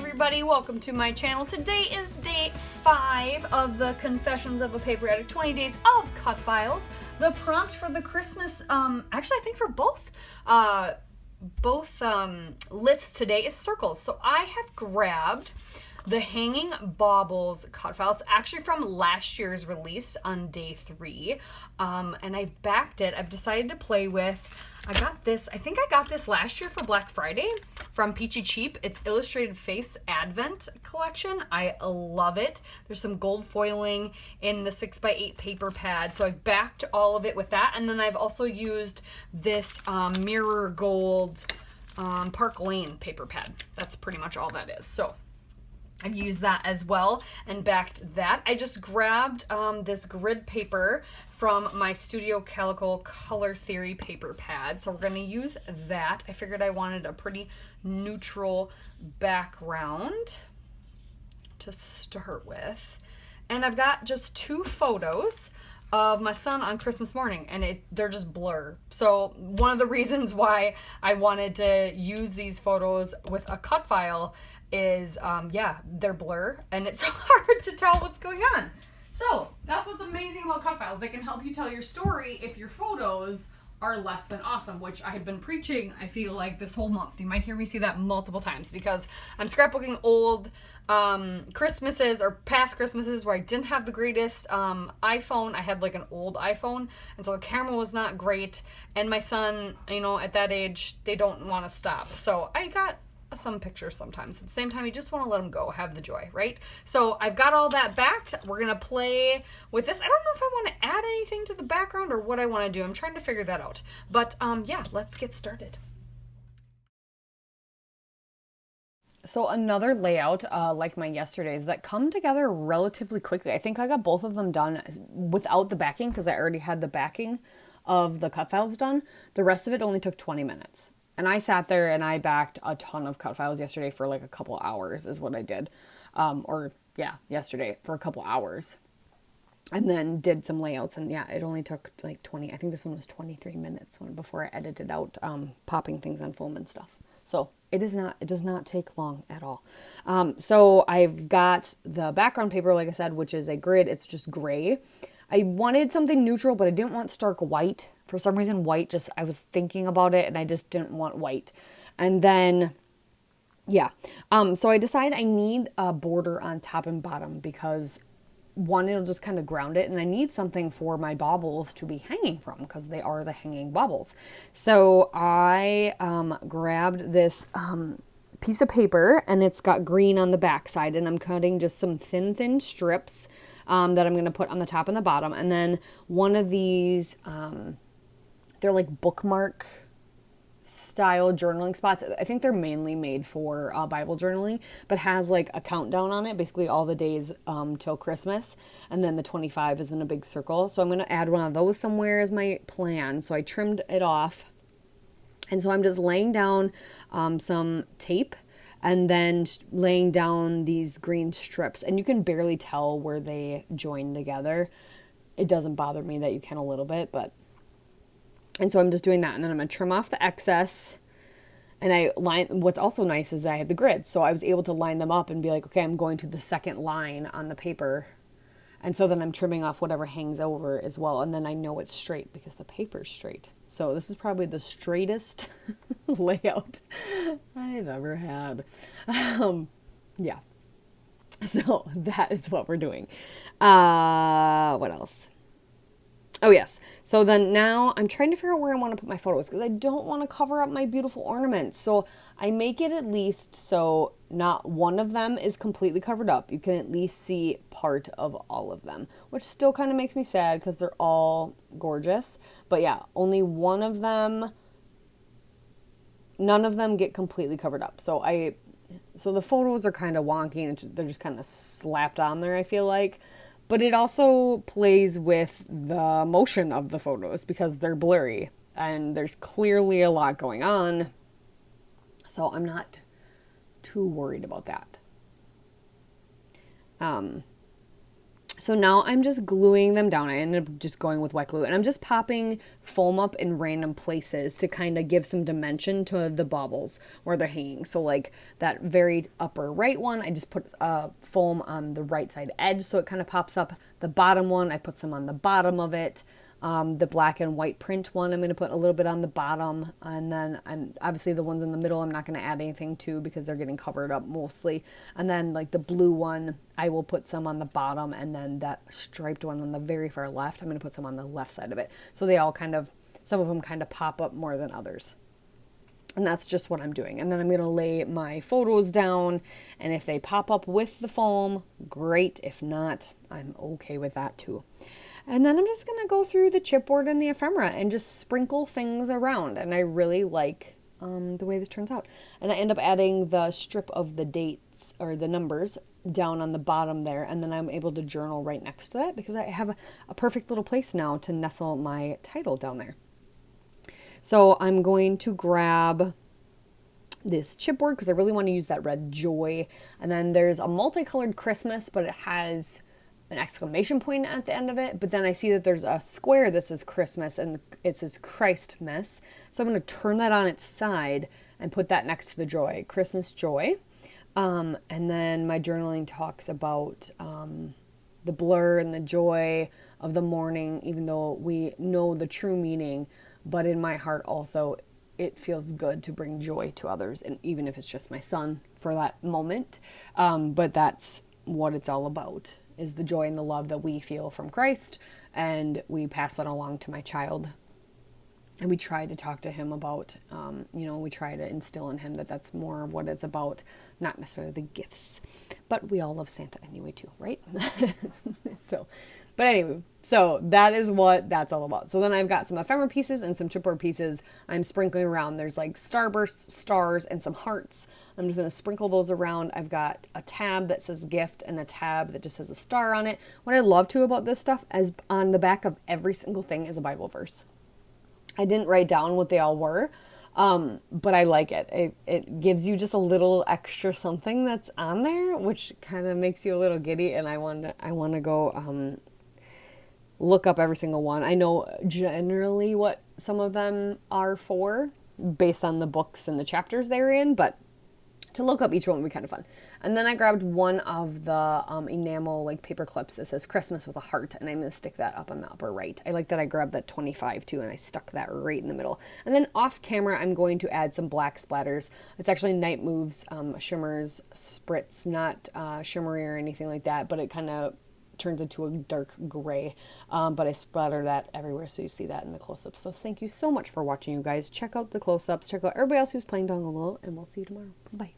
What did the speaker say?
everybody, welcome to my channel. Today is day 5 of the Confessions of a Paper Addict 20 Days of Cutfiles. The prompt for the Christmas, actually I think for both lists today is circles. So I have grabbed the Hanging Baubles Cutfile. It's actually from last year's release on day 3. And I've backed it. I've decided to play with, I got this, I think I got this last year for Black Friday from Peachy Cheap. It's Illustrated Face Advent Collection. I love it. There's some gold foiling in the 6x8 paper pad. So I've backed all of it with that. And then I've also used this Mirror Gold Park Lane paper pad. That's pretty much all that is. So I've used that as well and backed that. I just grabbed this grid paper from my Studio Calico Color Theory paper pad. So we're going to use that. I figured I wanted a pretty neutral background to start with. And I've got just 2 photos of my son on Christmas morning, and they're just blur. So one of the reasons why I wanted to use these photos with a cut file is, they're blur, and it's hard to tell what's going on. So that's what's amazing about cut files. They can help you tell your story if your photos are less than awesome, which I have been preaching, I feel like, this whole month. You might hear me say that multiple times because I'm scrapbooking old Christmases or past Christmases where I didn't have the greatest iPhone. I had like an old iPhone, and so the camera was not great. And my son, at that age, they don't want to stop. So I got some pictures sometimes. At the same time, you just want to let them go, have the joy, right? So I've got all that backed. We're gonna play with this. I don't know if I want to add anything to the background or what I want to do. I'm trying to figure that out. But let's get started. So another layout, like my yesterday's, that come together relatively quickly. I think I got both of them done without the backing because I already had the backing of the cut files done. The rest of it only took 20 minutes. And I sat there and I backed a ton of cut files yesterday for like a couple hours is what I did. Yesterday for a couple hours. And then did some layouts, and it only took like 20. I think this one was 23 minutes before I edited out popping things on foam and stuff. So it does not take long at all. So I've got the background paper, like I said, which is a grid. It's just gray. I wanted something neutral, but I didn't want stark white. For some reason, white I was thinking about it and I just didn't want white. And then, so I decided I need a border on top and bottom because one, it'll just kind of ground it. And I need something for my baubles to be hanging from because they are the hanging baubles. So I grabbed this piece of paper, and it's got green on the back side, and I'm cutting just some thin strips that I'm going to put on the top and the bottom. And then one of these, they're like bookmark style journaling spots. I think they're mainly made for Bible journaling, but has like a countdown on it, basically all the days till Christmas. And then the 25 is in a big circle. So I'm going to add one of those somewhere as my plan. So I trimmed it off. And so I'm just laying down some tape and then laying down these green strips. And you can barely tell where they join together. It doesn't bother me that you can a little bit, and so I'm just doing that. And then I'm going to trim off the excess. And what's also nice is I have the grid. So I was able to line them up and be like, okay, I'm going to the second line on the paper. And so then I'm trimming off whatever hangs over as well. And then I know it's straight because the paper's straight. So this is probably the straightest layout I've ever had. So that is what we're doing. What else? Oh, yes. So then now I'm trying to figure out where I want to put my photos because I don't want to cover up my beautiful ornaments. So I make it at least so not one of them is completely covered up. You can at least see part of all of them, which still kind of makes me sad because they're all gorgeous. But only one of them, none of them get completely covered up. So the photos are kind of wonky and they're just kind of slapped on there, I feel like. But it also plays with the motion of the photos because they're blurry and there's clearly a lot going on. So I'm not too worried about that. So now I'm just gluing them down. I ended up just going with wet glue, and I'm just popping foam up in random places to kind of give some dimension to the baubles where they're hanging. So like that very upper right one, I just put foam on the right side edge so it kind of pops up. The bottom one, I put some on the bottom of it. The black and white print one, I'm going to put a little bit on the bottom, and then obviously the ones in the middle I'm not going to add anything to because they're getting covered up mostly. And then like the blue one, I will put some on the bottom, and then that striped one on the very far left, I'm going to put some on the left side of it. So they all kind of, some of them kind of pop up more than others. And that's just what I'm doing. And then I'm going to lay my photos down, and if they pop up with the foam, great. If not, I'm okay with that too. And then I'm just going to go through the chipboard and the ephemera and just sprinkle things around. And I really like the way this turns out. And I end up adding the strip of the dates or the numbers down on the bottom there. And then I'm able to journal right next to that because I have a perfect little place now to nestle my title down there. So I'm going to grab this chipboard because I really want to use that red joy. And then there's a multicolored Christmas, but it has an exclamation point at the end of it. But then I see that there's a square that says Christmas and it says Christmas. So I'm going to turn that on its side and put that next to the joy, Christmas joy. And then my journaling talks about the blur and the joy of the morning, even though we know the true meaning. But in my heart also, it feels good to bring joy to others, and even if it's just my son for that moment. But that's what it's all about, is the joy and the love that we feel from Christ, and we pass that along to my child. And we try to talk to him about, we try to instill in him that that's more of what it's about, not necessarily the gifts. But we all love Santa anyway too, right? But anyway, so that is what that's all about. So then I've got some ephemera pieces and some chipboard pieces I'm sprinkling around. There's like starbursts, stars, and some hearts. I'm just going to sprinkle those around. I've got a tab that says gift and a tab that just has a star on it. What I love too about this stuff is on the back of every single thing is a Bible verse. I didn't write down what they all were, but I like it. It gives you just a little extra something that's on there, which kind of makes you a little giddy, and I want to go look up every single one. I know generally what some of them are for based on the books and the chapters they're in, but to look up each one would be kind of fun. And then I grabbed one of the enamel like paper clips that says Christmas with a heart, and I'm going to stick that up on the upper right. I like that I grabbed that 25 too, and I stuck that right in the middle. And then off camera, I'm going to add some black splatters. It's actually Night Moves Shimmers Spritz, not shimmery or anything like that, but it kind of turns into a dark gray, but I splatter that everywhere so you see that in the close-ups. So thank you so much for watching, you guys. Check out the close-ups, check out everybody else who's playing down below, and we'll see you tomorrow. Bye.